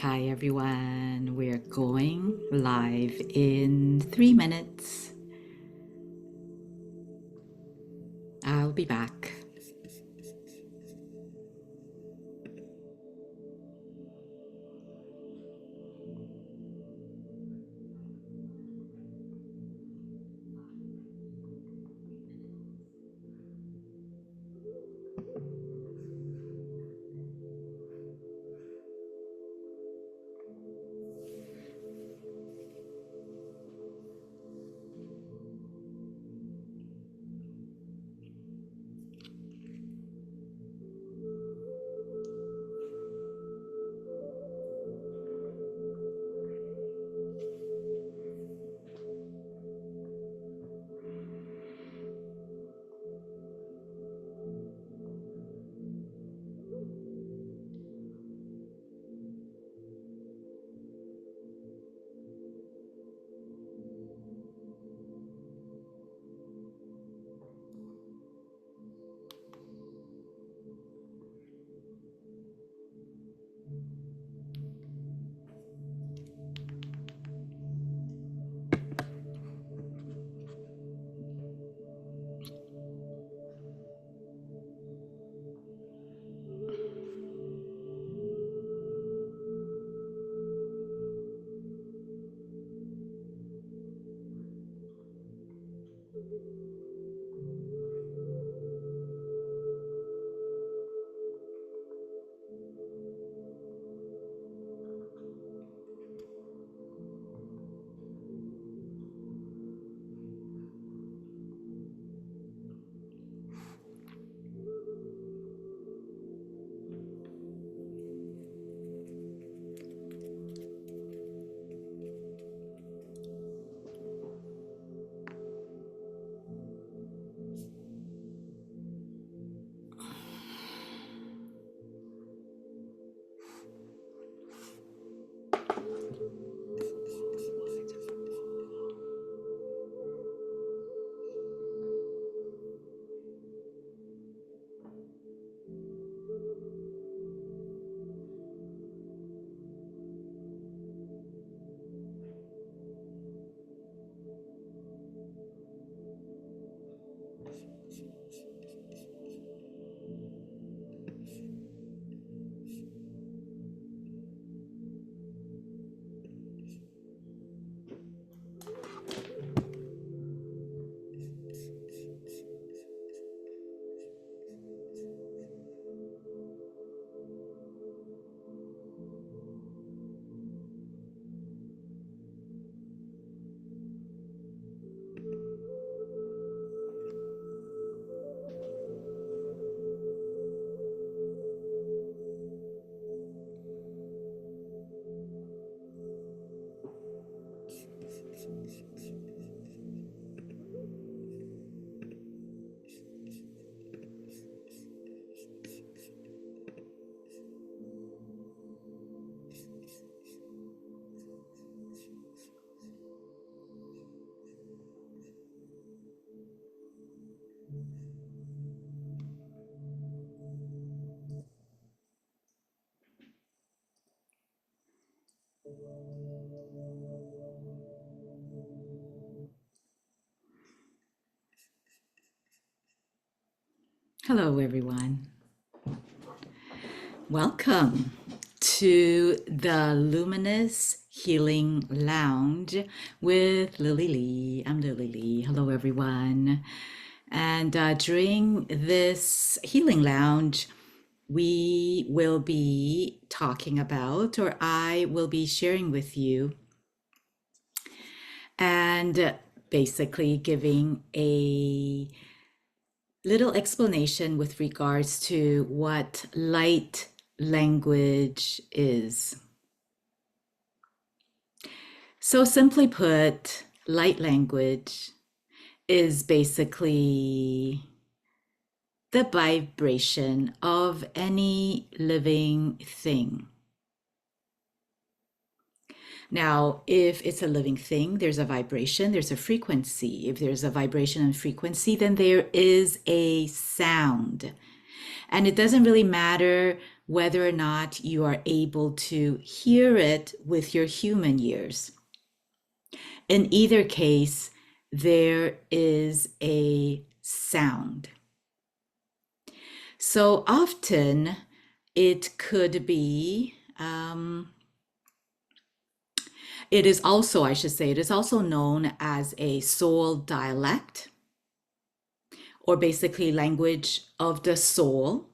Hi everyone, we're going live in 3 minutes. I'll be back. Hello everyone. Welcome to the Luminous Healing Lounge with Lily Lee. I'm Lily Lee. Hello everyone. And during this healing lounge, we will be talking about, or I will be sharing with you, and basically giving a little explanation with regards to what light language is. So, simply put, light language is basically the vibration of any living thing. Now, if it's a living thing, there's a vibration, there's a frequency. If there's a vibration and frequency, then there is a sound. And it doesn't really matter whether or not you are able to hear it with your human ears. In either case, there is a sound. So often it could be, it is also, I should say, it is also known as a soul dialect, or basically language of the soul,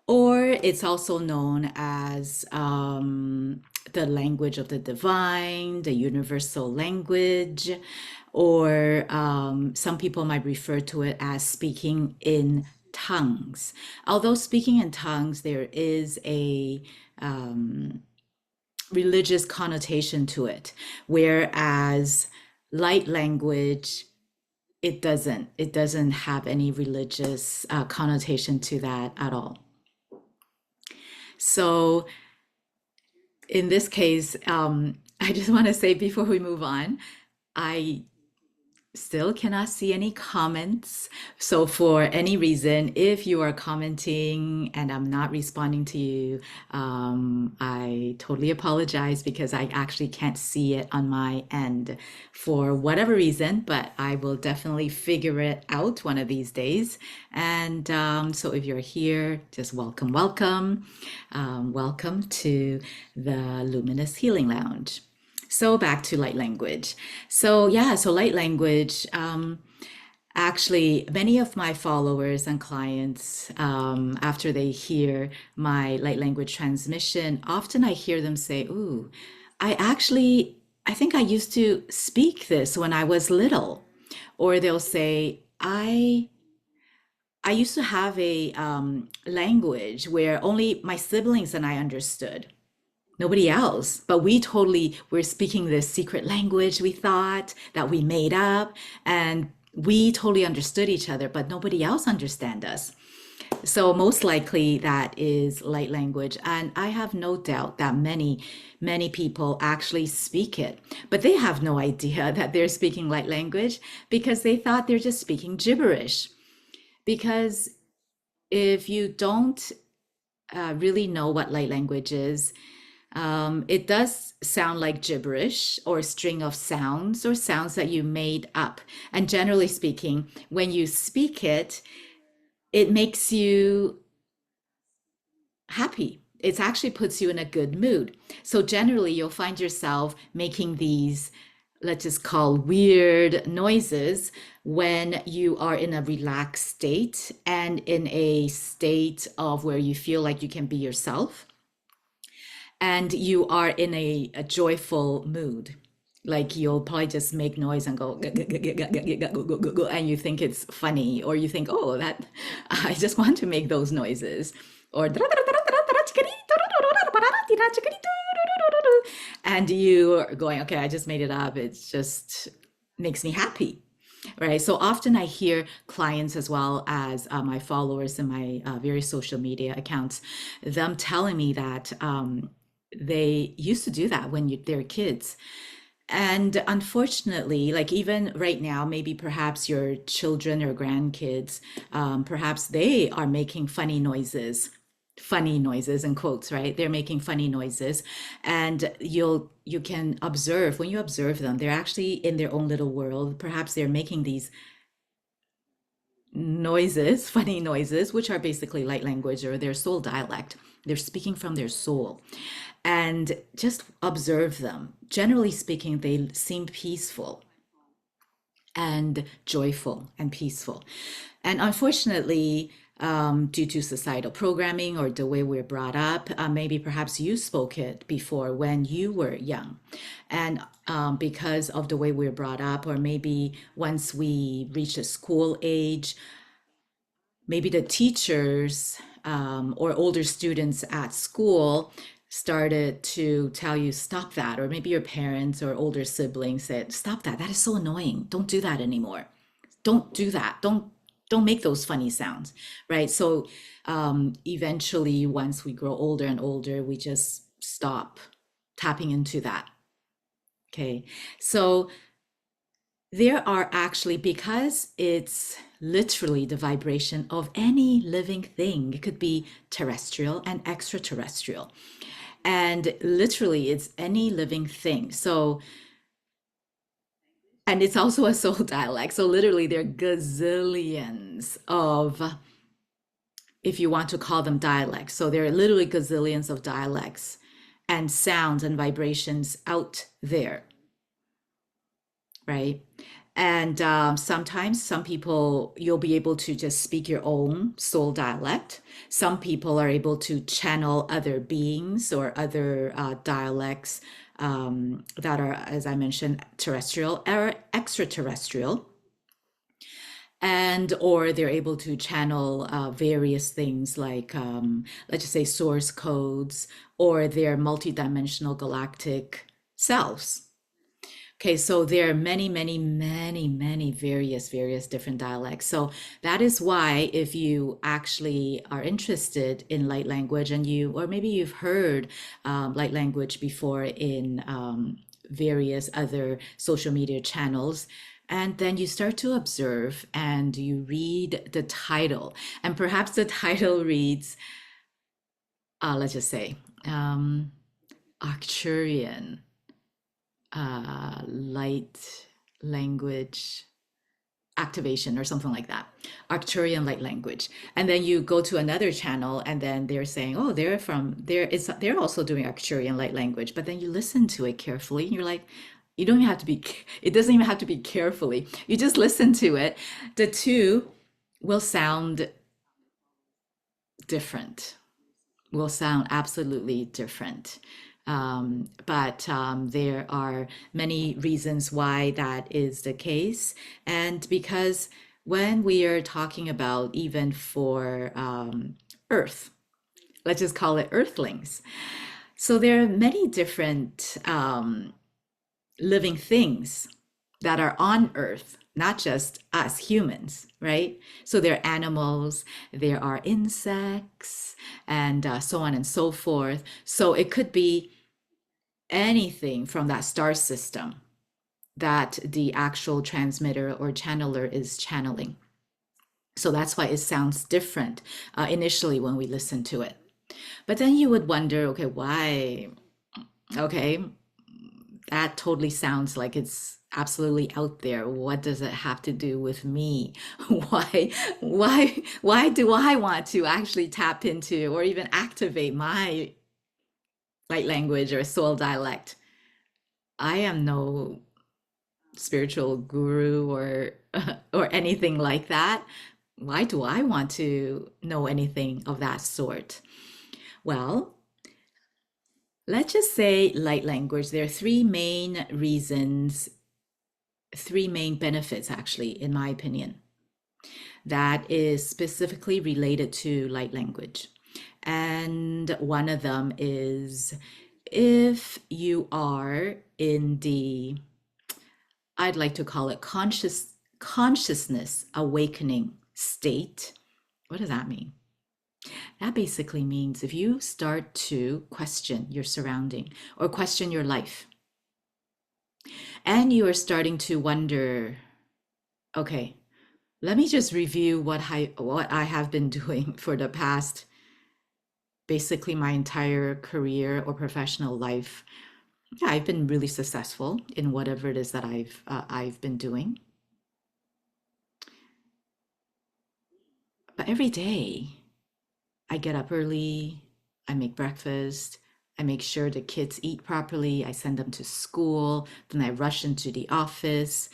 or it's also known as the language of the divine, the universal language, or some people might refer to it as speaking in tongues. Although speaking in tongues, there is a religious connotation to it, whereas light language, it doesn't have any religious connotation to that at all. So in this case, I just want to say before we move on, I still cannot see any comments. So for any reason, if you are commenting and I'm not responding to you, I totally apologize because I actually can't see it on my end for whatever reason, but I will definitely figure it out one of these days. And so if you're here, just welcome, welcome. Welcome to the Luminous Healing Lounge. So back to light language. So yeah, so light language. Actually, many of my followers and clients, after they hear my light language transmission, often I hear them say, "Ooh, I think I used to speak this when I was little," or they'll say, I used to have a language where only my siblings and I understood, nobody else. But we totally were speaking this secret language we thought that we made up, and we totally understood each other, but nobody else understand us. So most likely that is light language. And I have no doubt that many people actually speak it, but they have no idea that they're speaking light language because they thought they're just speaking gibberish. Because if you don't really know what light language is, it does sound like gibberish or a string of sounds or sounds that you made up. And generally speaking, when you speak it, it makes you happy. It actually puts you in a good mood. So generally, you'll find yourself making these, let's just call weird noises when you are in a relaxed state and in a state of where you feel like you can be yourself and you are in a joyful mood. Like you'll probably just make noise and go, and you think it's funny, or you think, oh, that I just want to make those noises, or and you are going, okay, I just made it up. It just makes me happy. Right. So often I hear clients as well as my followers in my various social media accounts, them telling me that they used to do that when they're kids. And unfortunately, like even right now, maybe perhaps your children or grandkids, perhaps they are making funny noises in quotes, right? They're making funny noises, and you can observe when you observe them, they're actually in their own little world. Perhaps they're making these noises, funny noises, which are basically light language or their soul dialect. They're speaking from their soul. And just observe them. Generally speaking, they seem peaceful and joyful and peaceful. And unfortunately, due to societal programming or the way we're brought up. Maybe perhaps you spoke it before when you were young. And because of the way we're brought up, or maybe once we reach a school age, maybe the teachers or older students at school started to tell you stop that, or maybe your parents or older siblings said stop that, that is so annoying, don't do that anymore, don't do that, don't make those funny sounds, right? So eventually once we grow older and older, we just stop tapping into that. Okay, so there are actually, because it's literally the vibration of any living thing, it could be terrestrial and extraterrestrial. And literally, it's any living thing. So, and it's also a soul dialect. So, literally, there are gazillions of, if you want to call them dialects. So, there are literally gazillions of dialects and sounds and vibrations out there, right? And sometimes some people, you'll be able to just speak your own soul dialect. Some people are able to channel other beings or other dialects that are, as I mentioned, terrestrial or extraterrestrial. And or they're able to channel various things like, let's just say, source codes or their multidimensional galactic selves. Okay, so there are many, many, many, many various different dialects. So that is why if you actually are interested in light language and you, or maybe you've heard light language before in various other social media channels, and then you start to observe and you read the title, and perhaps the title reads, let's just say, Arcturian light language activation or something like that, Arcturian light language. And then you go to another channel and then they're saying, oh, they're from there, it's they're also doing Arcturian light language. But then you listen to it carefully and you're like, you don't even have to be, it doesn't even have to be carefully, you just listen to it. The two will sound different, will sound absolutely different. But there are many reasons why that is the case. And because when we are talking about, even for Earth, let's just call it Earthlings. So there are many different living things that are on Earth, not just us humans, right? So there are animals, there are insects, and so on and so forth. So it could be anything from that star system that the actual transmitter or channeler is channeling. So that's why it sounds different initially when we listen to it. But then you would wonder, okay, why? Okay, that totally sounds like it's absolutely out there. What does it have to do with me? Why do I want to actually tap into or even activate my light language or soul dialect? I am no spiritual guru or or anything like that. Why do I want to know anything of that sort? Well, let's just say light language. There are three main reasons, three main benefits, actually, in my opinion, that is specifically related to light language. And one of them is, if you are in the, I'd like to call it consciousness awakening state. What does that mean? That basically means if you start to question your surrounding or question your life, and you are starting to wonder, okay, let me just review what I have been doing for the past, basically my entire career or professional life. Yeah, I've been really successful in whatever it is that I've been doing. But every day I get up early, I make breakfast, I make sure the kids eat properly, I send them to school, then I rush into the office.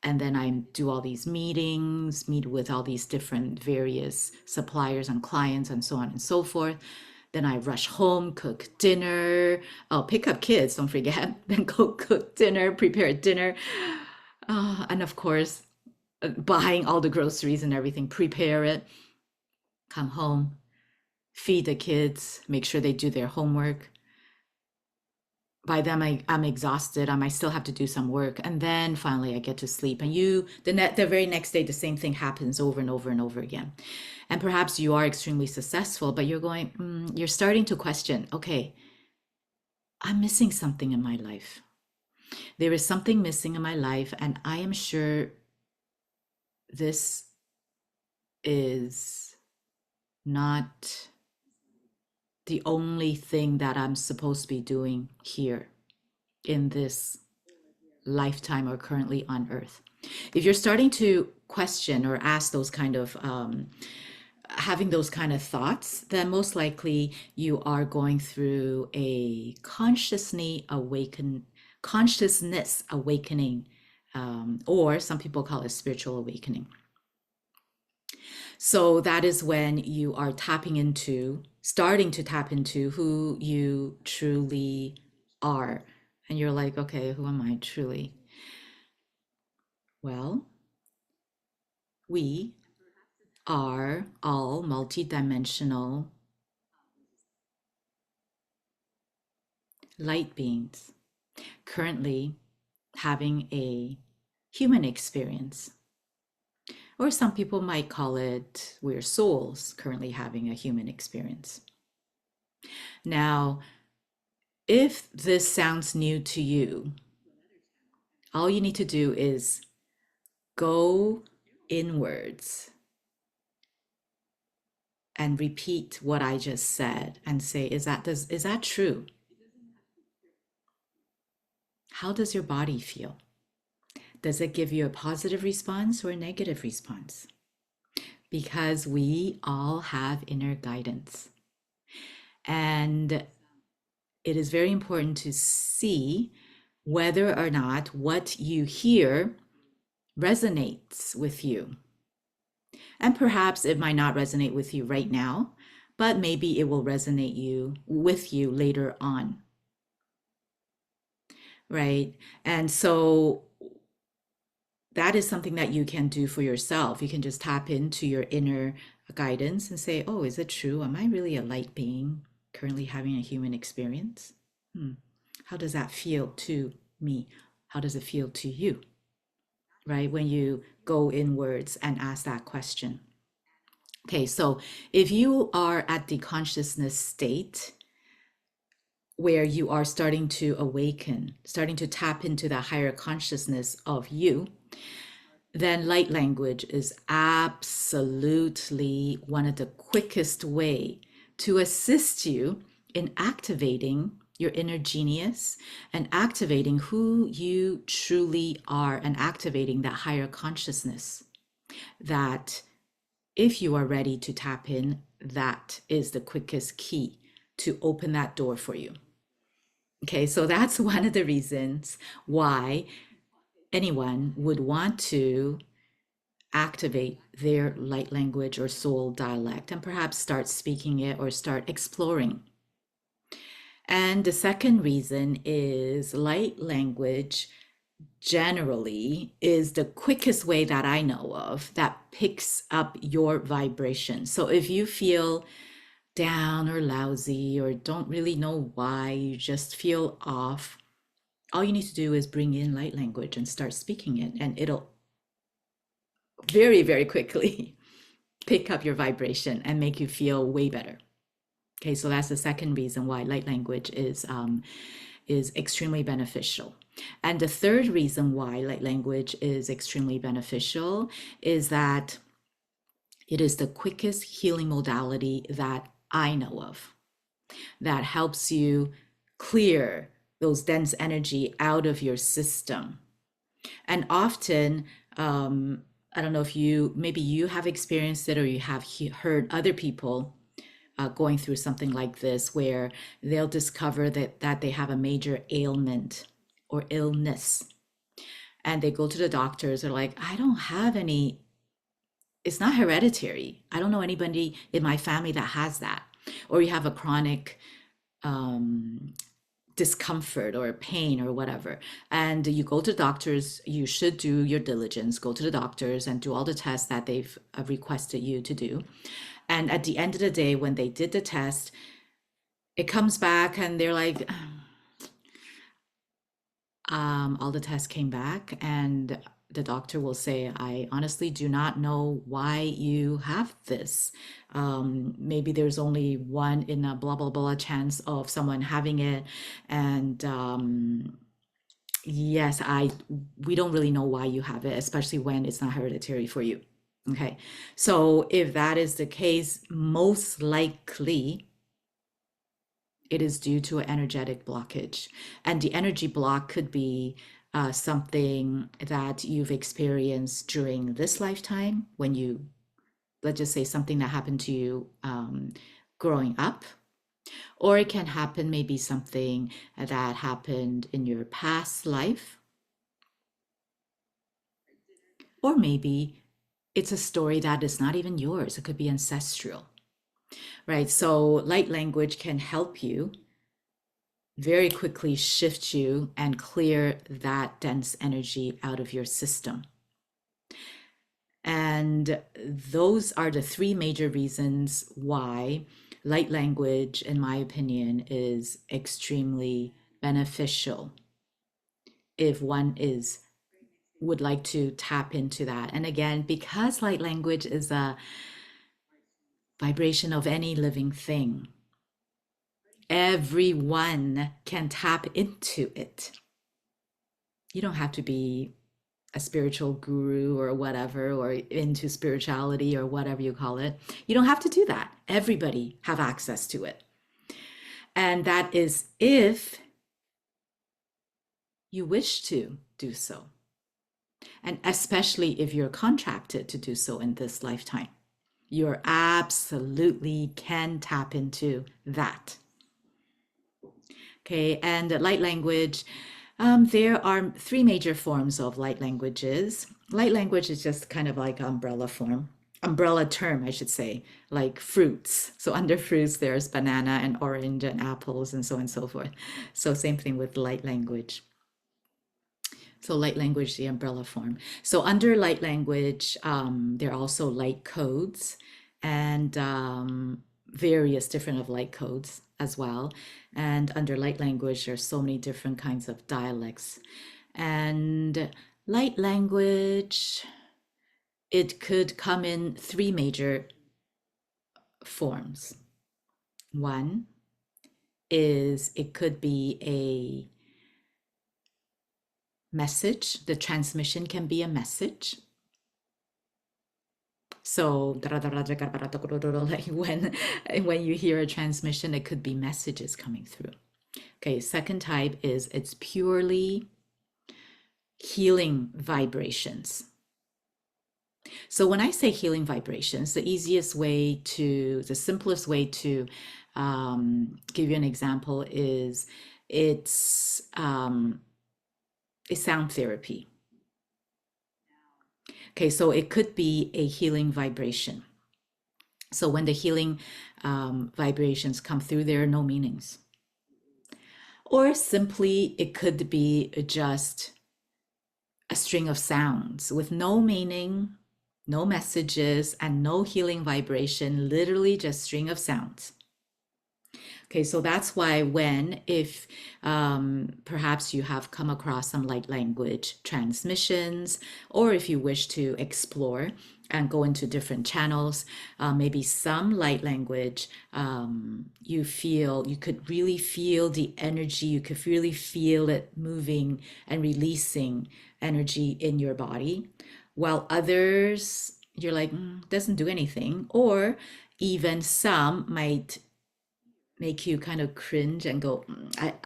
And then I do all these meetings, meet with all these different various suppliers and clients and so on and so forth. Then I rush home, cook dinner. Oh, pick up kids, don't forget. Then go cook dinner, prepare dinner. And of course, buying all the groceries and everything, prepare it, come home, feed the kids, make sure they do their homework. By then I'm exhausted. I might still have to do some work, and then finally I get to sleep. And the very next day, the same thing happens over and over and over again. And perhaps you are extremely successful, but you're starting to question, okay, I'm missing something in my life. There is something missing in my life, and I am sure this is not the only thing that I'm supposed to be doing here in this lifetime or currently on earth. If you're starting to question or ask those kind of having those kind of thoughts, then most likely you are going through a consciousness awakening, or some people call it spiritual awakening. So that is when you are starting to tap into who you truly are. And you're like, okay, who am I truly? Well, we are all multidimensional light beings currently having a human experience. Or some people might call it we're souls currently having a human experience. Now, if this sounds new to you, all you need to do is go inwards and repeat what I just said and say, is that true? How does your body feel? Does it give you a positive response or a negative response? Because we all have inner guidance. And it is very important to see whether or not what you hear resonates with you. And perhaps it might not resonate with you right now, but maybe it will resonate with you later on. Right? And so that is something that you can do for yourself. You can just tap into your inner guidance and say, oh, is it true? Am I really a light being currently having a human experience? How does that feel to me? How does it feel to you? Right? When you go inwards and ask that question. Okay, so if you are at the consciousness state where you are starting to awaken, starting to tap into that higher consciousness of you, then light language is absolutely one of the quickest way to assist you in activating your inner genius and activating who you truly are and activating that higher consciousness that if you are ready to tap in, that is the quickest key to open that door for you. Okay, so that's one of the reasons why anyone would want to activate their light language or soul dialect and perhaps start speaking it or start exploring. And the second reason is light language generally is the quickest way that I know of that picks up your vibration. So if you feel down or lousy or don't really know why, you just feel off, all you need to do is bring in light language and start speaking it, and it'll very, very quickly pick up your vibration and make you feel way better. Okay, so that's the second reason why light language is extremely beneficial. And the third reason why light language is extremely beneficial is that it is the quickest healing modality that I know of that helps you clear those dense energy out of your system. And often, I don't know if maybe you have experienced it or you have heard other people going through something like this where they'll discover that they have a major ailment or illness. and they go to the doctors. They're like, I don't have any, it's not hereditary. I don't know anybody in my family that has that. Or you have a chronic um, discomfort or pain or whatever. And you go to doctors, you should do your diligence, go to the doctors and do all the tests that they've requested you to do. And at the end of the day, when they did the test, it comes back and they're like, all the tests came back, and the doctor will say, I honestly do not know why you have this. Maybe there's only one in a blah, blah, blah chance of someone having it. And yes, we don't really know why you have it, especially when it's not hereditary for you. Okay. So if that is the case, most likely it is due to an energetic blockage. And the energy block could be something that you've experienced during this lifetime when you, let's just say something that happened to you growing up. Or it can happen maybe something that happened in your past life. Or maybe it's a story that is not even yours. It could be ancestral, right? So light language can help you very quickly shift you and clear that dense energy out of your system. And those are the three major reasons why light language, in my opinion, is extremely beneficial if one would like to tap into that. And again, because light language is a vibration of any living thing, everyone can tap into it. You don't have to be a spiritual guru or whatever, or into spirituality or whatever you call it. You don't have to do that. Everybody have access to it. And that is if you wish to do so. And especially if you're contracted to do so in this lifetime, you absolutely can tap into that. Okay, and light language, there are three major forms of light languages. Light language is just kind of like umbrella term, I should say, like fruits. So under fruits, there's banana and orange and apples and so on and so forth. So same thing with light language. So light language, the umbrella form. So under light language, there are also light codes and various different of light codes as well. And under light language, there's so many different kinds of dialects. And light language, it could come in three major forms. One is it could be a message. The transmission can be a message. So like when you hear a transmission, it could be messages coming through. Okay, second type is it's purely healing vibrations. So when I say healing vibrations, the simplest way to give you an example is it's sound therapy. Okay, so it could be a healing vibration. So when the healing vibrations come through, there are no meanings. Or simply, it could be just a string of sounds with no meaning, no messages, and no healing vibration, literally just string of sounds. Okay, so that's why if perhaps you have come across some light language transmissions, or if you wish to explore and go into different channels, maybe some light language, you could really feel the energy, you could really feel it moving and releasing energy in your body, while others, you're like, doesn't do anything, or even some might make you kind of cringe and go,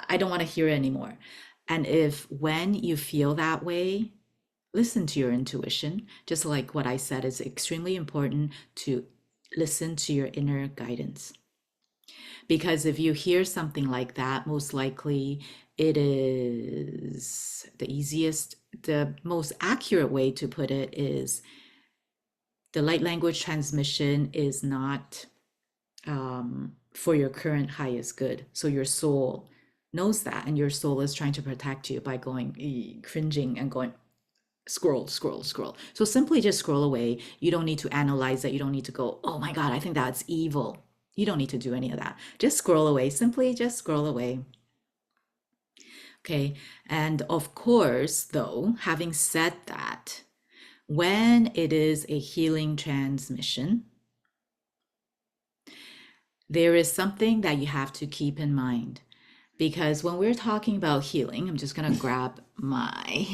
I don't want to hear it anymore. And when you feel that way, listen to your intuition. Just like what I said, it's extremely important to listen to your inner guidance. Because if you hear something like that, most likely it is the easiest, the most accurate way to put it is the light language transmission is not for your current highest good. So your soul knows that, and your soul is trying to protect you by going cringing and going scroll, scroll, scroll. So simply just scroll away. You don't need to analyze it. You don't need to go, oh my God, I think that's evil. You don't need to do any of that. Just scroll away. Simply just scroll away. Okay. And of course, though, having said that, when it is a healing transmission, there is something that you have to keep in mind. Because when we're talking about healing, I'm just going to grab my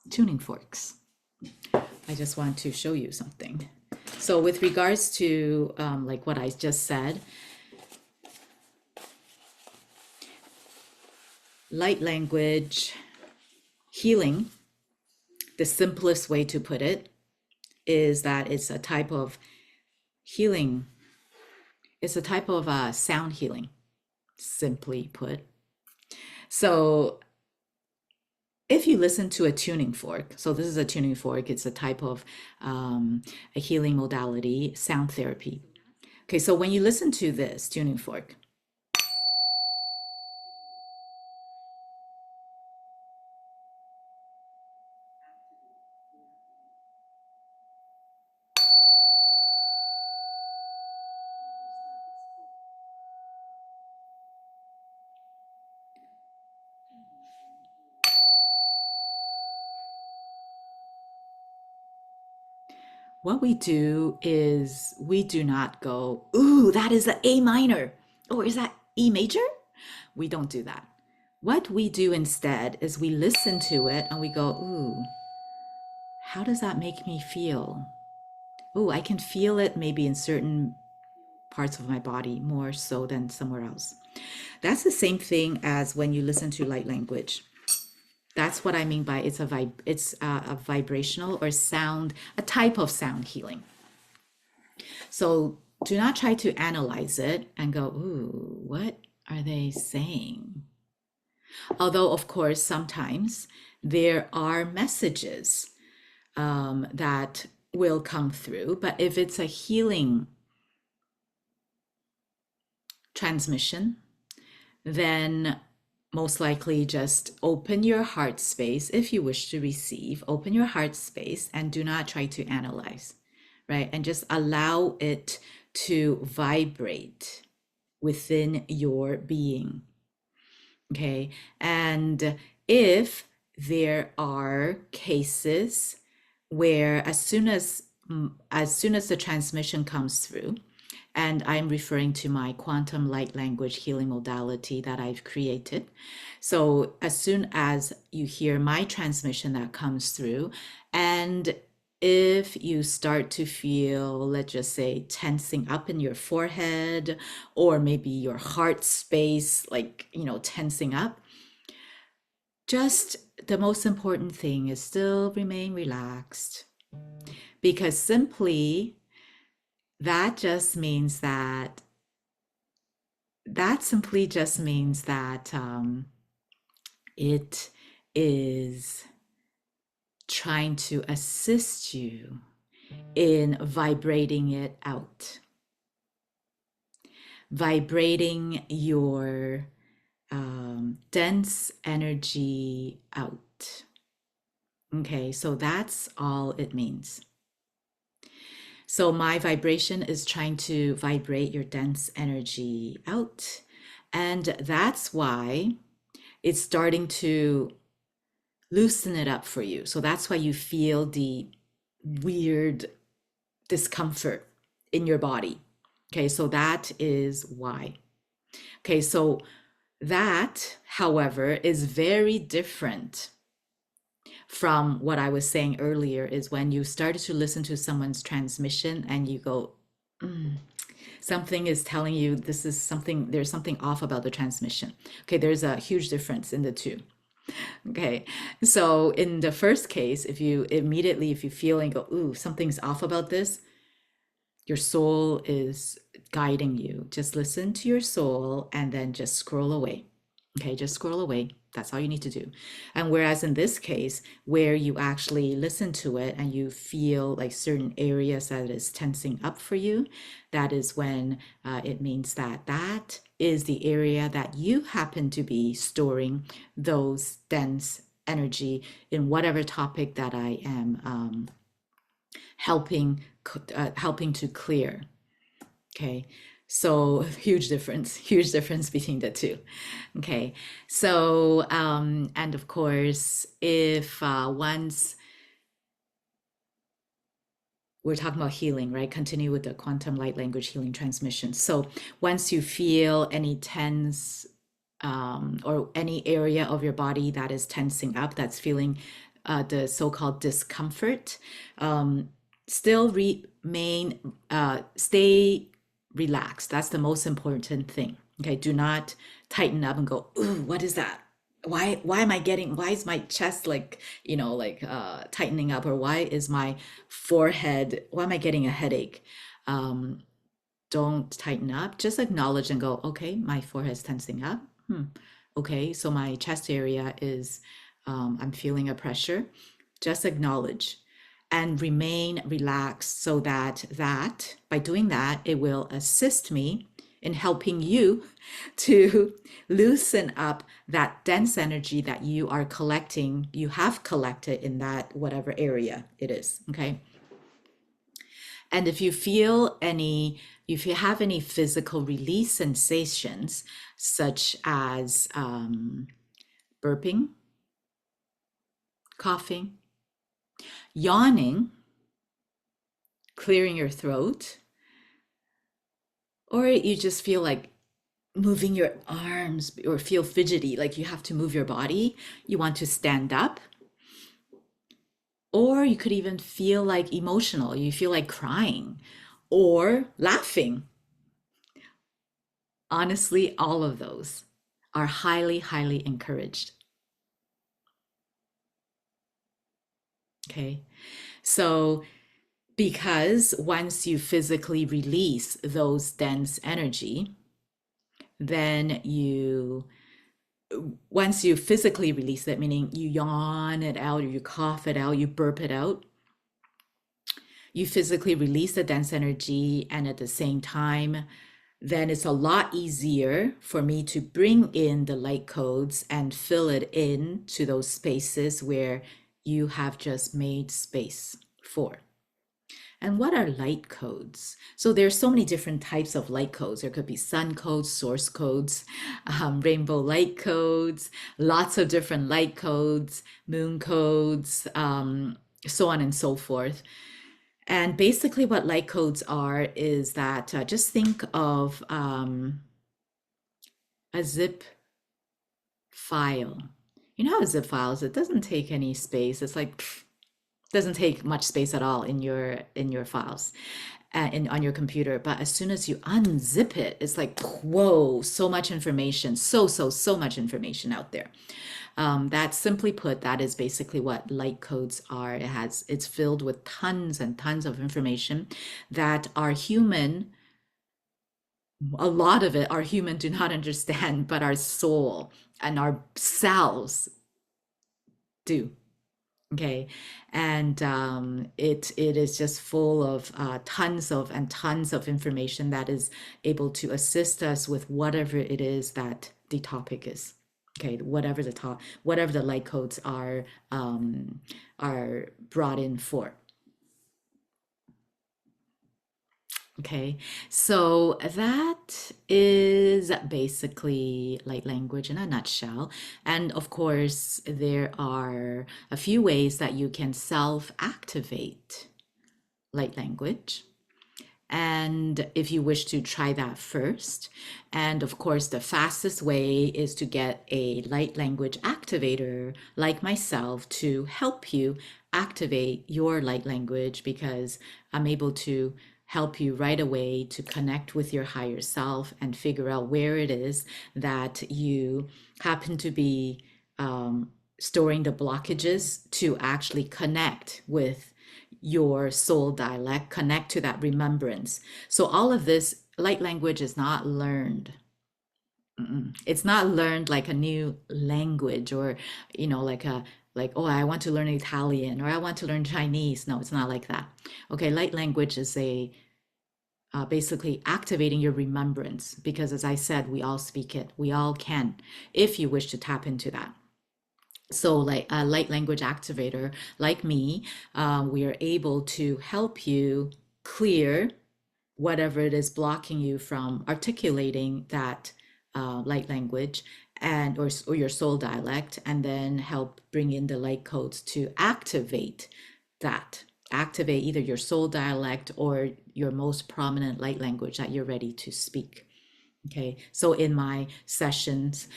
tuning forks. I just want to show you something. So with regards to like what I just said, light language healing, the simplest way to put it is that it's a type of healing. It's a type of sound healing, simply put. So if you listen to a tuning fork, so this is a tuning fork, it's a type of a healing modality, sound therapy. Okay, so when you listen to this tuning fork, what we do is we do not go, ooh, that is an A minor, or is that E major? We don't do that. What we do instead is we listen to it and we go, ooh, how does that make me feel? Ooh, I can feel it maybe in certain parts of my body more so than somewhere else. That's the same thing as when you listen to light language. That's what I mean by it's a vibrational or sound, a type of sound healing. So do not try to analyze it and go, ooh, what are they saying? Although, of course, sometimes there are messages that will come through, but if it's a healing transmission, then most likely just open your heart space if you wish to receive, open your heart space and do not try to analyze, right? And just allow it to vibrate within your being. Okay. And if there are cases where as soon as the transmission comes through, and I'm referring to my quantum light language healing modality that I've created. So as soon as you hear my transmission that comes through, and if you start to feel, let's just say, tensing up in your forehead, or maybe your heart space, like, tensing up, just the most important thing is still remain relaxed, because simply that just means that simply just means that it is trying to assist you in vibrating it out, vibrating your dense energy out. Okay, so that's all it means. So my vibration is trying to vibrate your dense energy out. And that's why it's starting to loosen it up for you. So that's why you feel the weird discomfort in your body. Okay, so that is why. Okay, so that, however, is very different from what I was saying earlier, is when you started to listen to someone's transmission and you go, something is telling you there's something off about the transmission. Okay, there's a huge difference in the two. Okay, so in the first case, if you feel and go, ooh, something's off about this, Your soul is guiding you. Just listen to your soul and then just scroll away. Okay, just scroll away. That's all you need to do. And whereas in this case, where you actually listen to it and you feel like certain areas that is tensing up for you, that is when it means that that is the area that you happen to be storing those dense energy in whatever topic that I am helping helping to clear. Okay, so huge difference between the two. Okay, so and of course, if once we're talking about healing, right? Continue with the quantum light language healing transmission. So once you feel any tense or any area of your body that is tensing up, that's feeling the so-called discomfort, still remain, stay relaxed. That's the most important thing. Okay, do not tighten up and go, ooh, what is that? Why am I getting, why is my chest like, like tightening up, or why is my forehead, why am I getting a headache? Um, don't tighten up. Just acknowledge and go, okay, my forehead's tensing up. Okay, so my chest area is, I'm feeling a pressure. Just acknowledge and remain relaxed so that by doing that, it will assist me in helping you to loosen up that dense energy that you are collecting, you have collected in that whatever area it is. Okay. And if you feel any, if you have any physical release sensations, such as burping, coughing, yawning, clearing your throat, or you just feel like moving your arms or feel fidgety, like you have to move your body, you want to stand up, or you could even feel like emotional, you feel like crying or laughing. Honestly, all of those are highly, highly encouraged. Okay. So, because once you physically release those dense energy, then once you physically release it, meaning you yawn it out or you cough it out, you burp it out, you physically release the dense energy, and at the same time, then it's a lot easier for me to bring in the light codes and fill it in to those spaces where you have just made space for. And what are light codes? So there's so many different types of light codes. There could be sun codes, source codes, rainbow light codes, lots of different light codes, moon codes, so on and so forth. And basically, what light codes are is that just think of a zip file. You know how a zip file is? It doesn't take any space. It's like doesn't take much space at all in your files on your computer. But as soon as you unzip it, it's like whoa, so much information, so much information out there. That simply put, that is basically what light codes are. It's filled with tons and tons of information that our human, a lot of it, our human do not understand, but our soul and our cells do. Okay, and it is just full of tons of and tons of information that is able to assist us with whatever it is that the topic is. Okay, whatever the light codes are brought in for. Okay, so that is basically light language in a nutshell. And of course, there are a few ways that you can self-activate light language. And if you wish to try that first, and of course, the fastest way is to get a light language activator like myself to help you activate your light language, because I'm able to help you right away to connect with your higher self and figure out where it is that you happen to be storing the blockages to actually connect with your soul dialect, connect to that remembrance. So all of this light language is not learned. It's not learned like a new language, or like oh, I want to learn Italian, or I want to learn Chinese. No, it's not like that. Okay, light language is a basically activating your remembrance, because as I said, we all speak it. We all can, if you wish to tap into that. So like a light language activator like me, we are able to help you clear whatever it is blocking you from articulating that light language, and or your soul dialect, and then help bring in the light codes to activate that. Activate either your soul dialect or your most prominent light language that you're ready to speak. Okay, so in my sessions,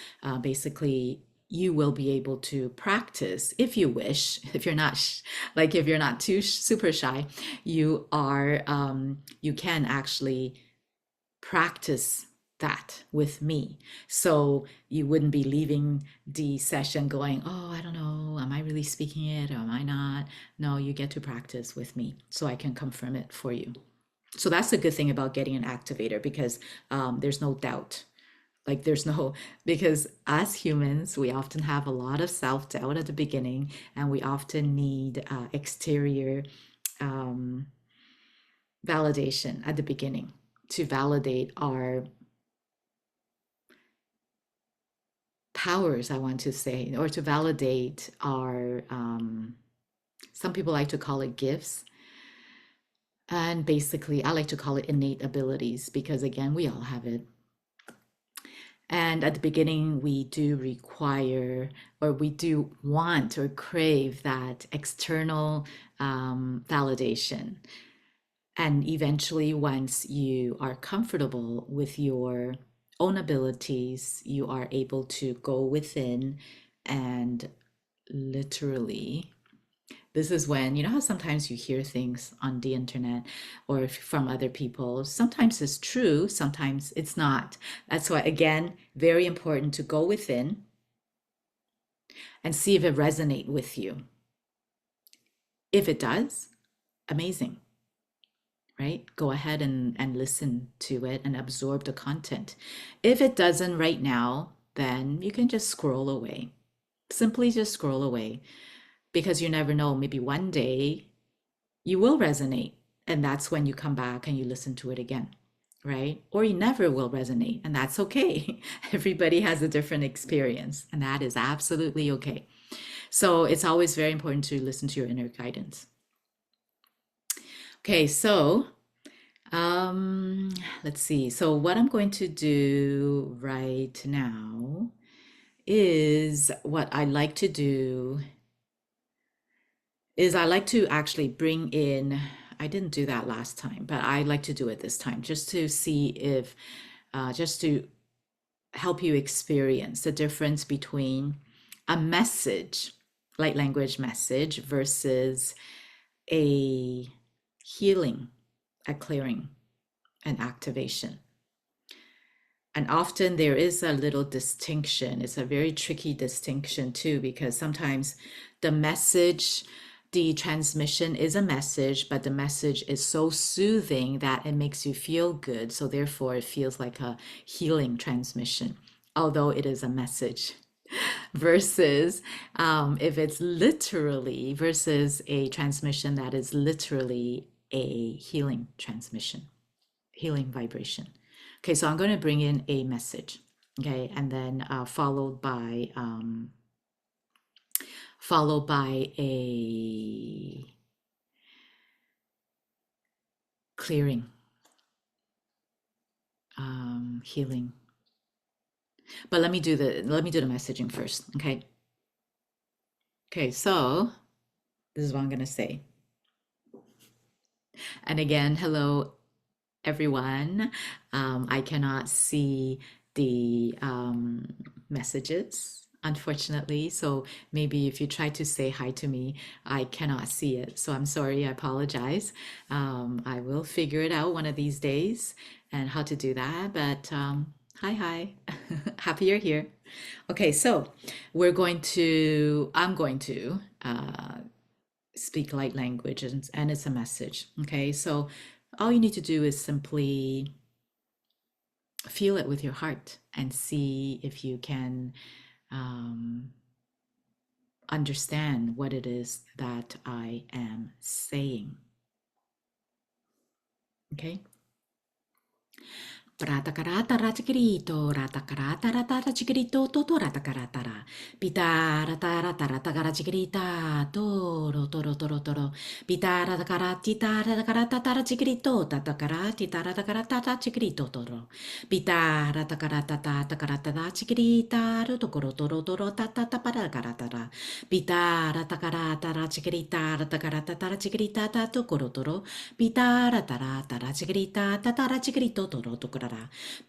basically, you will be able to practice if you wish. If you're not if you're not too super shy, you can actually practice that with me. So you wouldn't be leaving the session going, oh, I don't know, am I really speaking it or am I not? No, you get to practice with me so I can confirm it for you. So that's the good thing about getting an activator, because there's no doubt. Like there's no, because as humans, we often have a lot of self-doubt at the beginning, and we often need exterior um, validation at the beginning to validate our powers, I want to say, or to validate our, some people like to call it gifts. And basically, I like to call it innate abilities, because again, we all have it. And at the beginning, we do require, or we do want or crave that external validation. And eventually, once you are comfortable with your own abilities, you are able to go within and literally, this is when, how sometimes you hear things on the internet or from other people. Sometimes it's true, sometimes it's not. That's why, again, very important to go within and see if it resonates with you. If it does, amazing, right? Go ahead and listen to it and absorb the content. If it doesn't right now, then you can just scroll away. Simply just scroll away, because you never know, maybe one day you will resonate, and that's when you come back and you listen to it again, right? Or you never will resonate, and that's okay. Everybody has a different experience, and that is absolutely okay. So it's always very important to listen to your inner guidance. Okay, so let's see. So what I'm going to do right now is, what I like to do is I like to actually bring in, I didn't do that last time, but I like to do it this time, just to see if, just to help you experience the difference between a message, light language message, versus a healing, a clearing, an activation. And often there is a little distinction. It's a very tricky distinction too, because sometimes the message, the transmission is a message, but the message is so soothing that it makes you feel good. So therefore it feels like a healing transmission, although it is a message. Versus if it's literally, versus a transmission that is literally a healing transmission, healing vibration. Okay, so I'm going to bring in a message, okay, and then followed by a clearing, healing. But let me do the messaging first, okay? Okay, so this is what I'm going to say. And again, hello everyone. I cannot see the messages, unfortunately. So maybe if you try to say hi to me, I cannot see it. So I'm sorry, I apologize. I will figure it out one of these days and how to do that. But hi. Happy you're here. Okay, so I'm going to speak light language, and it's a message. Okay, so all you need to do is simply feel it with your heart and see if you can um, understand what it is that I am saying. Okay. Ratakarata ratakarito, ratakarata ratata chikarito, toto ratakaratara. Pita ratarata ratakara toro toro toro toro. Pita ratakaratita ratakarata tara chikarito, tatakaratita ratakarata chikarito toro. Pita ratakarata tatakarata chikarita, rotokoro toro toro tatata parakaratara. Pita ratakarata rachikarita, ratakarata tara chikarita, tatokoro toro. Pitara tara tara chikrita tatara chikrito toro tokorara.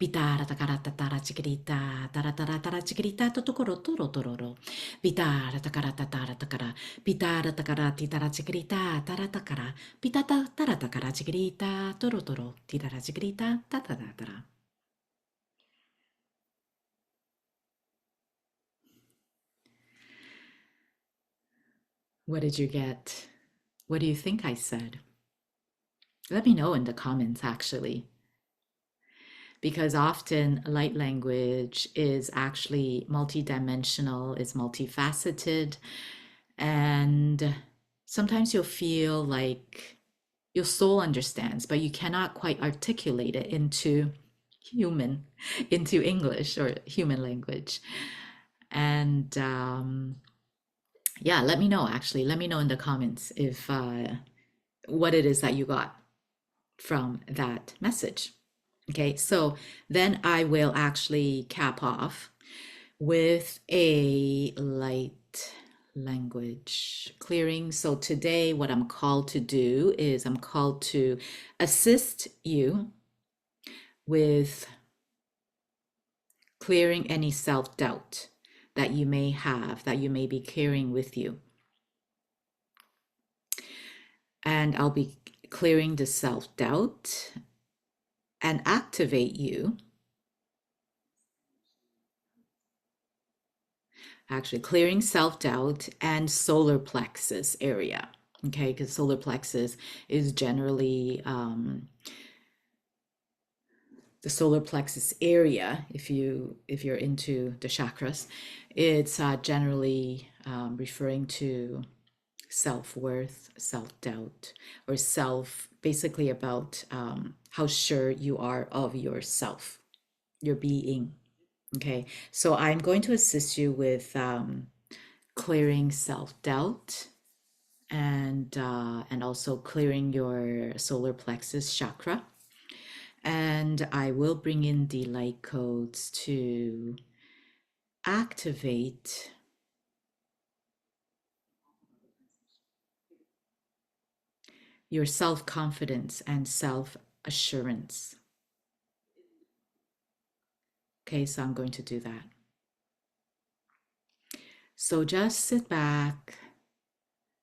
Pitara takara tatara chikrita tara tara tara chikrita totokoro toro tororo. Pitara takara tatara takara. Pitara takara titara chikrita tara takara. Pitata tara takara chikrita toro toro. Titara chikrita tatara tara. What did you get? What do you think I said? Let me know in the comments actually. Because often light language is actually multidimensional, it's multifaceted, and sometimes you'll feel like your soul understands, but you cannot quite articulate it into human, into English or human language. And yeah, let me know actually. Let me know in the comments if what it is that you got from that message. Okay, so then I will actually cap off with a light language clearing. So today, what I'm called to do is I'm called to assist you with clearing any self doubt that you may have, that you may be carrying with you. And I'll be clearing the self doubt and activate you. Actually, clearing self doubt and solar plexus area. Okay, because solar plexus is generally the solar plexus area. If you're into the chakras, it's generally referring to self-worth, self-doubt, or self, basically about how sure you are of yourself, your being. Okay, so I'm going to assist you with clearing self-doubt and also clearing your solar plexus chakra. And I will bring in the light codes to activate your self-confidence and self-assurance. Okay, so I'm going to do that. So just sit back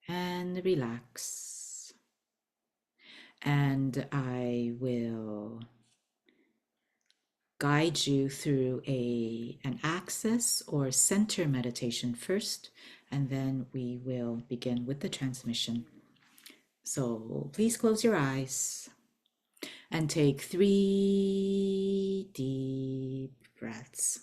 and relax. And I will guide you through an access or center meditation first, and then we will begin with the transmission. So please close your eyes and take 3 deep breaths.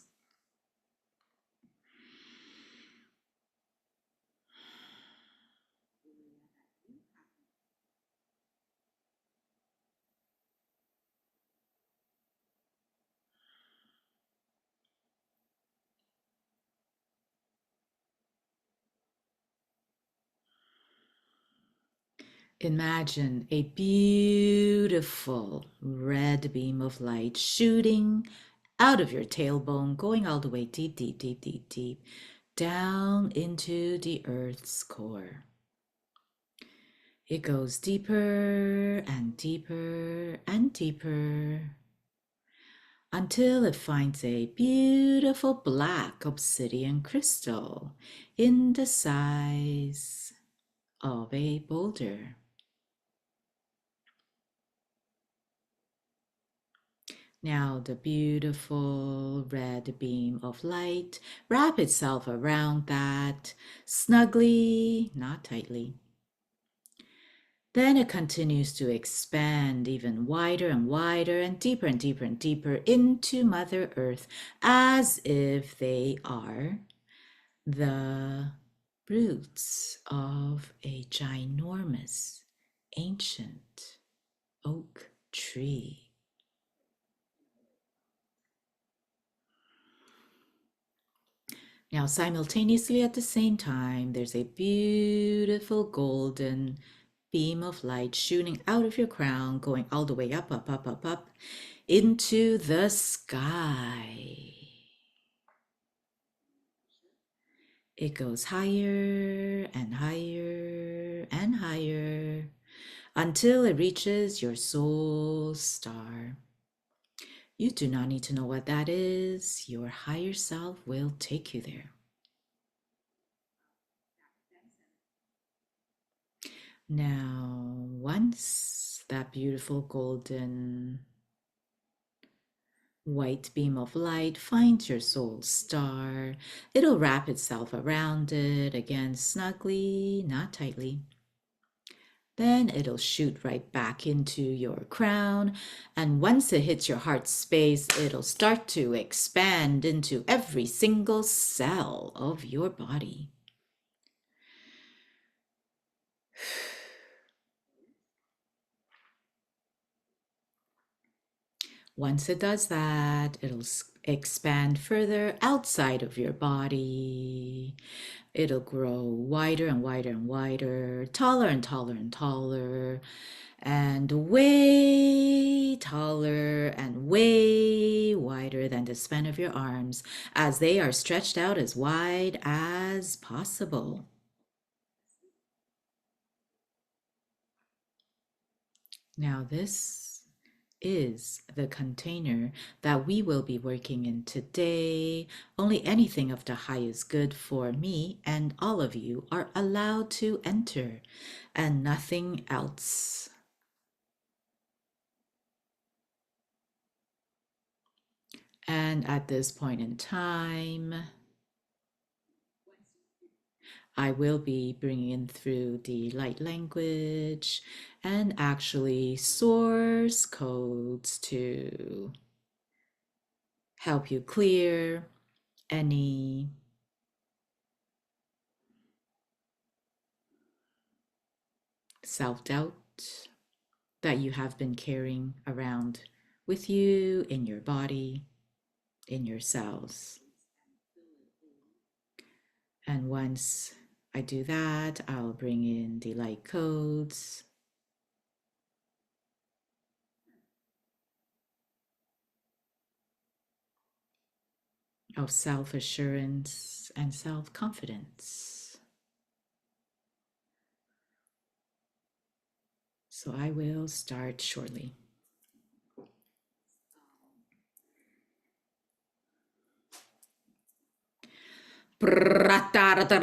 Imagine a beautiful red beam of light shooting out of your tailbone, going all the way deep, deep, deep, deep, deep, down into the earth's core. It goes deeper and deeper and deeper until it finds a beautiful black obsidian crystal in the size of a boulder. Now the beautiful red beam of light wrap itself around that snugly, not tightly. Then it continues to expand even wider and wider and deeper and deeper and deeper into Mother Earth as if they are the roots of a ginormous ancient oak tree. Now, simultaneously at the same time, there's a beautiful golden beam of light shooting out of your crown, going all the way up, up, up, up, up into the sky. It goes higher and higher and higher until it reaches your soul star. You do not need to know what that is. Your higher self will take you there. Now, once that beautiful golden white beam of light finds your soul star, it'll wrap itself around it again snugly, not tightly. Then it'll shoot right back into your crown. And once it hits your heart space, it'll start to expand into every single cell of your body. Once it does that, it'll expand further outside of your body. It'll grow wider and wider and wider, taller and taller and taller, and way taller and way wider than the span of your arms as they are stretched out as wide as possible. Now this is the container that we will be working in today. Only anything of the highest good for me and all of you are allowed to enter, and nothing else. And at this point in time, I will be bringing in through the light language and actually source codes to help you clear any self-doubt that you have been carrying around with you in your body, in your cells. And once I do that, I'll bring in the light codes. Of self-assurance and self-confidence. So I will start shortly. Pitaroto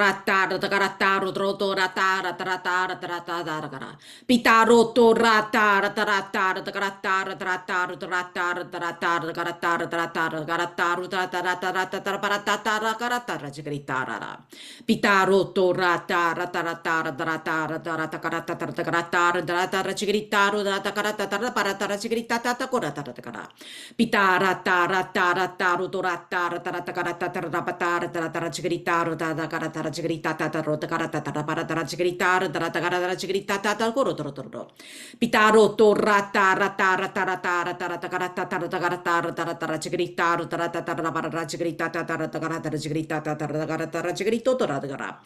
gritaro da da cara da gritata da rota cara da da para da gritaro da da cara da gritata da coro toro toro pitaro to rata rata rata rata rata rata cara da da cara da da gritaro da da da para da gritata da da cara da gritata da cara da grito to da cara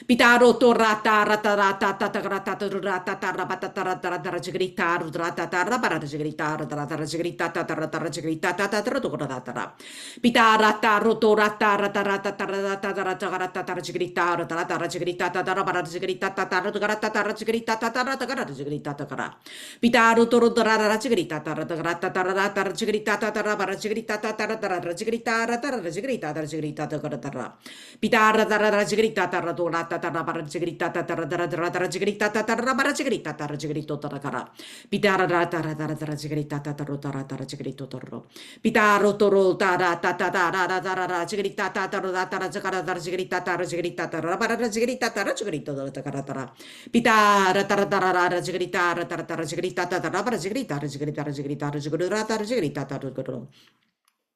pitaro to rata rata rata rata rata rata rata rata da gritaro da da para da gritaro da da gritata da gritata da da da Pitarata, rotorata, ratarata, tarata, tarata, garata, tarajigritata, tarata, rajigritata, tarabaratigritata, taragarata, tarajigritata, taratagarajigritata, kara. Pitaro, torotorara, rajigritata, ratagarata, tarata, rajigritata, tarabarajigritata, taratarajigritata, tarajigritata, rajigritata, karatara. Pitara, tarajigritata, ratorata, tarabarajigritata, taratarajigritata, tarabarajigritata, rajigrito, tarakara. Pitara, ratarajigritata, tarotara, tarajigrito, toro. Pitaro, toro, tara, ta ta ta ra ra ta ra ra chigri ta ta ta ra ta ra chakara rajigritata rajigritata rabara rajigritata rajigritata ratakarata pita rataratara rajigrita ratarata rajigritata rabara rajigrita rajigrita rajigrita rajigurata rajigritata rajigurata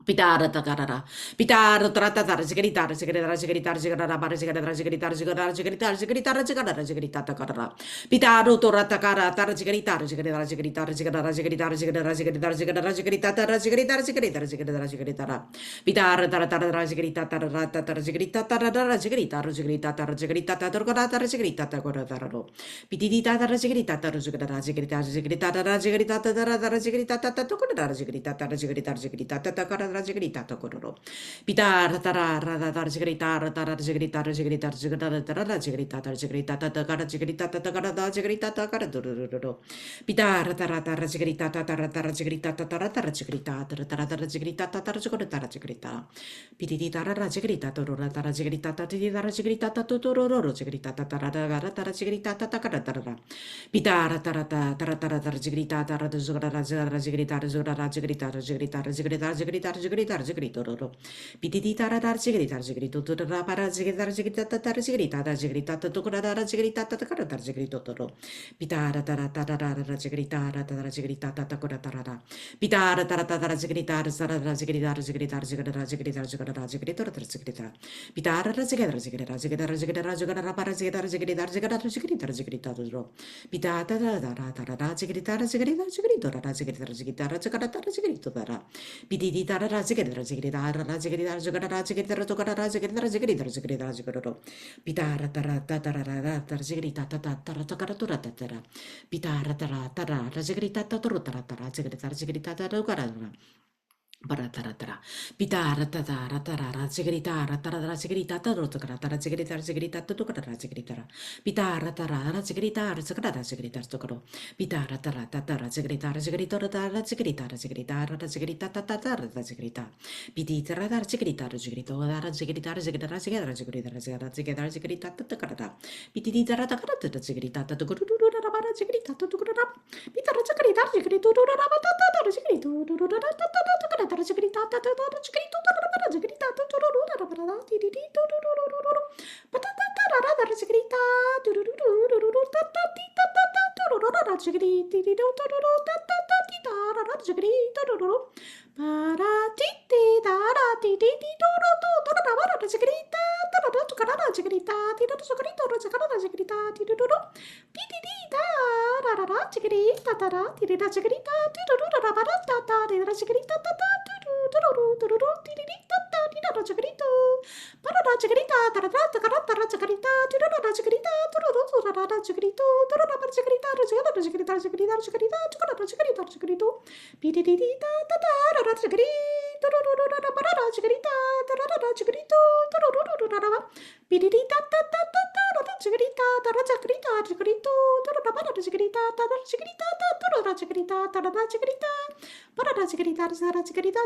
Pitara takarara. Pitara tratata zigritara zigritara zigritara zigritara bara zigritara zigritara zigritara zigritara zigritara zigritara zigritara takarara. Pitaru toratakara tar zigritara zigritara zigritara zigritara zigritara zigritara zigritara zigritara zigritara zigritara zigritara zigritara zigritara. Pitara taratara zigritara taratara zigritara taratara zigritara zigritara zigritara taratara zigritara taratara. Pitita zigritara zigritara zigritara zigritara zigritara taratara zigritara taratara zigritara zigritara zigritara taratara Rajigrita Tokororo. Pitar Tara Jigrita Tara Jigrita Jigrita Jigrita Jigrita Takara Jigrita Takara Jigrita Takara Dururu. Pitar Tara Jigrita Tara Jigrita Tara Jigrita Tara Jigrita Tara Jigrita Pitita Jigrita Torora Tara Jigrita Tara Jigrita Totoro Jigrita Tara Jigrita Takara Tara Pitar Tara Jigrita Tara Jigrita Jigrita Gritar Zigrito. Pititara Zigritar Zigrito to the Rapara Zigitar Zigitata Zigritata Zigrita to Kurada Zigritata Takara Zigrito. Pitara Taratara Zigritara Zigritata Takoratara. Pitara Taratara Zigritar Zara Zigritar Zigritar Zigritar Zigritar Zigritar Zigritor Zigrita. Pitara Zigadar Zigadar Zigadar Zigadar Zigadar Para Zigadar Zigritar Zigadar Zigritar Zigritar. Pitata Zigritar Zigritar Zigritor Zigitar Zigitar Zigadar Zigrito. Pititara Razigadar Zigadar Razigadar Zigadar Zigadar Tokara Zigadar Zigadar Zigadar Zigadar Pitara Tara Zigrita Tara Tokara Tara Pitara Tara Zigrita Tara Zigadar Zigrita Tokara Baratara, Pitara Tatara Tara, Sigritara Tara Sigritata Rotokara, Sigritara Sigritata Tokara Sigritara, Pitara Tara Sigritara Sagrada Sigritar Tokoro, Pitara Tara Sigritara Sigritora Tara Sigritara Sigritara Sigritata Tara Sigrita, Pititara Sigritara Sigritora Sigritara Sigritara Sigara Sigritara Sigara Sigara Sigritata Takara, Pititara Takara Sigritata Tokura Rabara Sigritata Tokura, Pitara Sigritara Sigritura Rabatata Sigritura. Tara Sigritata Tara Sigrito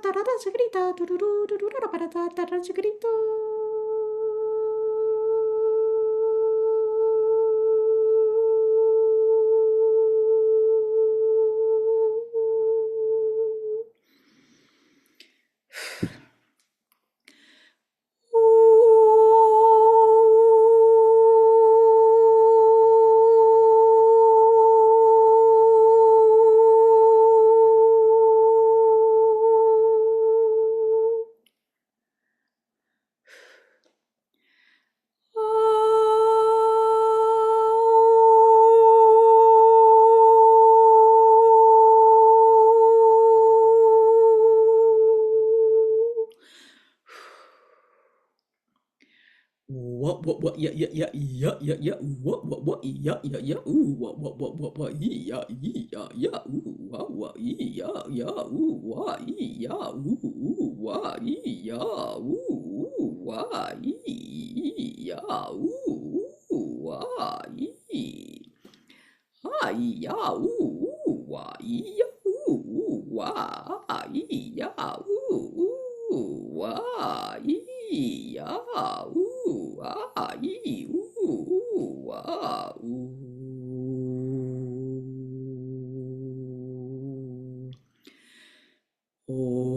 Tara Sigrita Tara Patata Tara Sigrita What yeah what yeah ooh what yeah ooh what yeah ooh what yeah ooh what yeah ooh what yeah ooh what ha yeah ooh what yeah ooh what yeah ooh what yeah ooh ah ee ooh Om.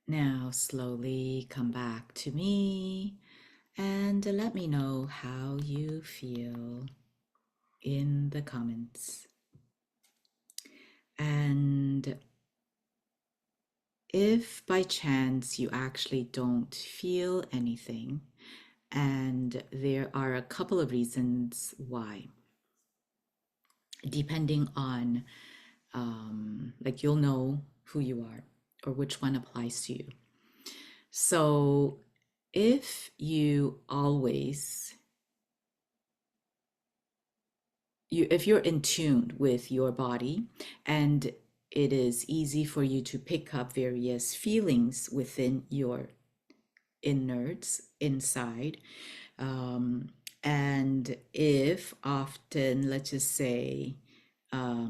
Now slowly come back to me and let me know how you feel in the comments. And if by chance you actually don't feel anything, and there are a couple of reasons why, depending on, like you'll know who you are or which one applies to you. So if you always, if you're in tune with your body and it is easy for you to pick up various feelings within your innards inside. And if often, let's just say,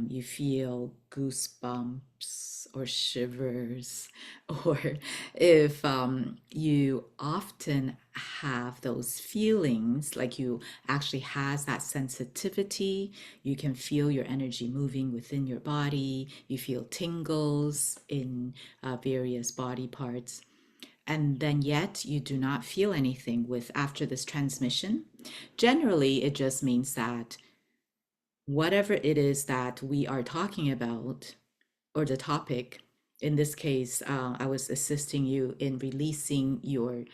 you feel goosebumps or shivers, or if you often have those feelings, like you actually has that sensitivity, you can feel your energy moving within your body, you feel tingles in various body parts, and then yet you do not feel anything with after this transmission, generally it just means that whatever it is that we are talking about, or the topic, in this case, I was assisting you in releasing your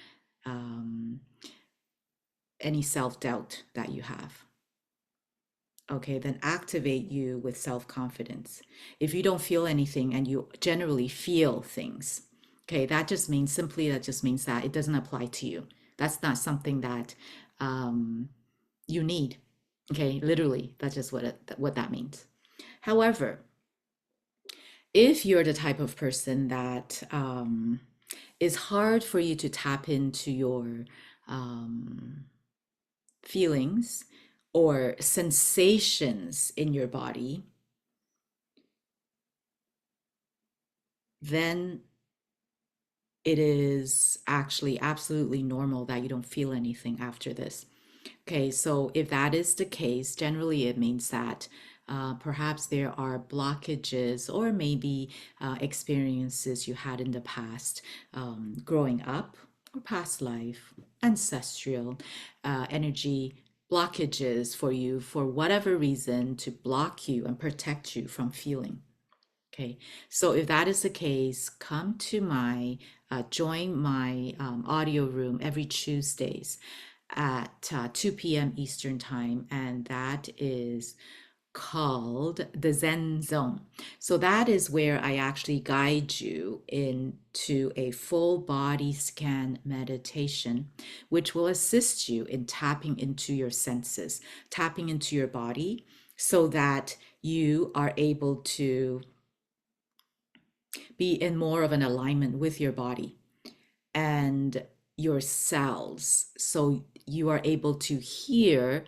um, any self-doubt that you have. Okay, then activate you with self-confidence. If you don't feel anything and you generally feel things, okay, that just means that it doesn't apply to you. That's not something that you need. Okay, literally, that's just what that means. However, if you're the type of person that is hard for you to tap into your feelings or sensations in your body, then it is actually absolutely normal that you don't feel anything after this. Okay, so if that is the case, generally it means that perhaps there are blockages or maybe experiences you had in the past, growing up or past life, ancestral energy blockages for you for whatever reason to block you and protect you from feeling. Okay, so if that is the case, come to join my audio room every Tuesdays at 2 p.m. Eastern Time, and that is called the Zen Zone. So that is where I actually guide you into a full body scan meditation, which will assist you in tapping into your senses, tapping into your body, so that you are able to be in more of an alignment with your body and your cells. So you are able to hear,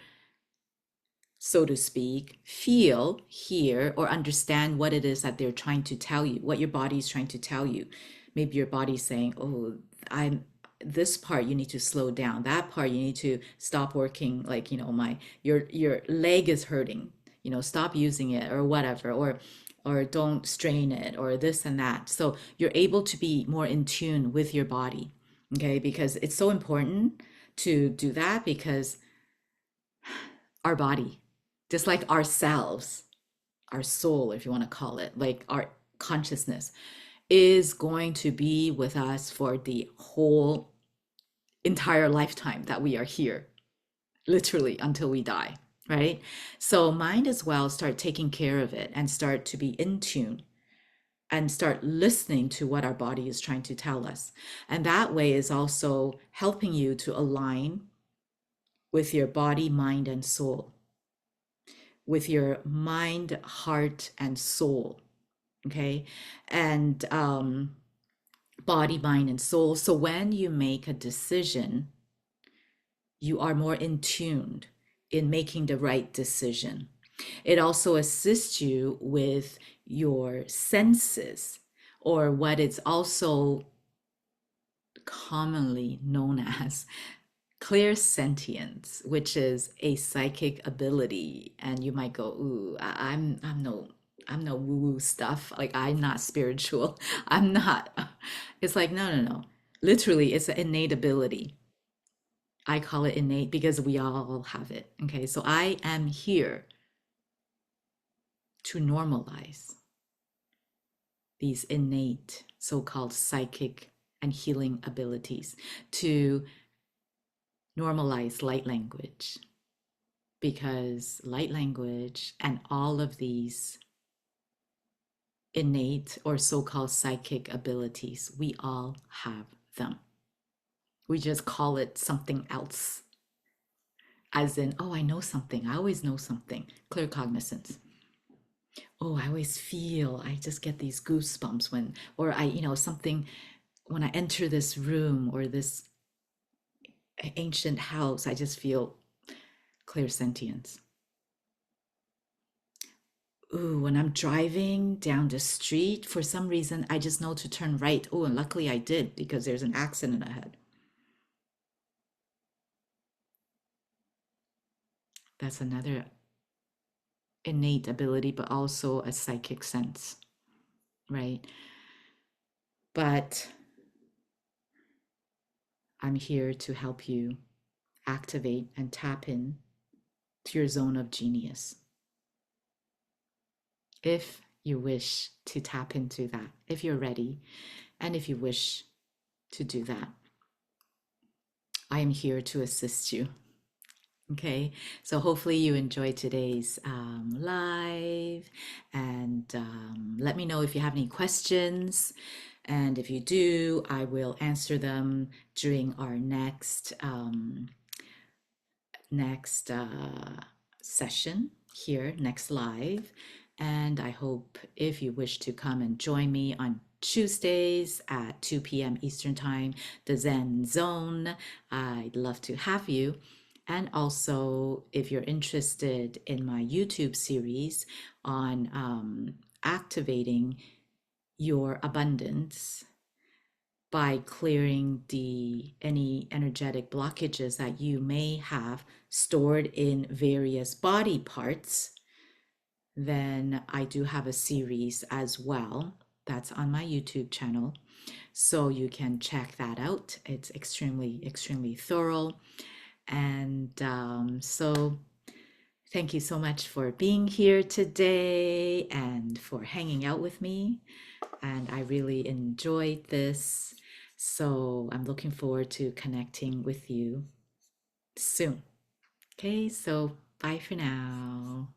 so to speak, feel, hear, or understand what it is that they're trying to tell you, what your body is trying to tell you. Maybe your body's saying, oh, I'm this part you need to slow down. That part you need to stop working, like, your leg is hurting, stop using it or whatever, or don't strain it or this and that. So you're able to be more in tune with your body. Okay, because it's so important to do that, because our body, just like ourselves, our soul, if you want to call it, like our consciousness, is going to be with us for the whole entire lifetime that we are here, literally until we die, right? So might as well start taking care of it and start to be in tune and start listening to what our body is trying to tell us. And that way is also helping you to align with your body, mind, and soul, with your mind, heart, and soul. Okay. And body, mind, and soul. So when you make a decision, you are more in tuned in making the right decision. It also assists you with your senses, or what is also commonly known as clairsentience, which is a psychic ability. And you might go, "Ooh, I'm no woo-woo stuff. Like I'm not spiritual. I'm not." It's like, no, no, no. Literally, it's an innate ability. I call it innate because we all have it. Okay, so I am here to normalize these innate so-called psychic and healing abilities, to normalize light language, because light language and all of these innate or so-called psychic abilities, we all have them. We just call it something else, as in, oh, I know something. I always know something. Clear cognizance. Oh, I always feel, I just get these goosebumps when, or something when I enter this room or this ancient house, I just feel clear sentience. Ooh, when I'm driving down the street, for some reason, I just know to turn right. Oh, and luckily I did because there's an accident ahead. That's another innate ability, but also a psychic sense, right? But I'm here to help you activate and tap in to your zone of genius. If you wish to tap into that, if you're ready, and if you wish to do that, I am here to assist you. Okay, so hopefully you enjoyed today's live, and let me know if you have any questions. And if you do, I will answer them during our next session here, next live. And I hope if you wish to come and join me on Tuesdays at 2 p.m. Eastern Time, the Zen Zone, I'd love to have you. And also, if you're interested in my YouTube series on activating your abundance by clearing any energetic blockages that you may have stored in various body parts, then I do have a series as well that's on my YouTube channel. So you can check that out. It's extremely, extremely thorough. And so thank you so much for being here today and for hanging out with me. And I really enjoyed this. So I'm looking forward to connecting with you soon. Okay, so bye for now.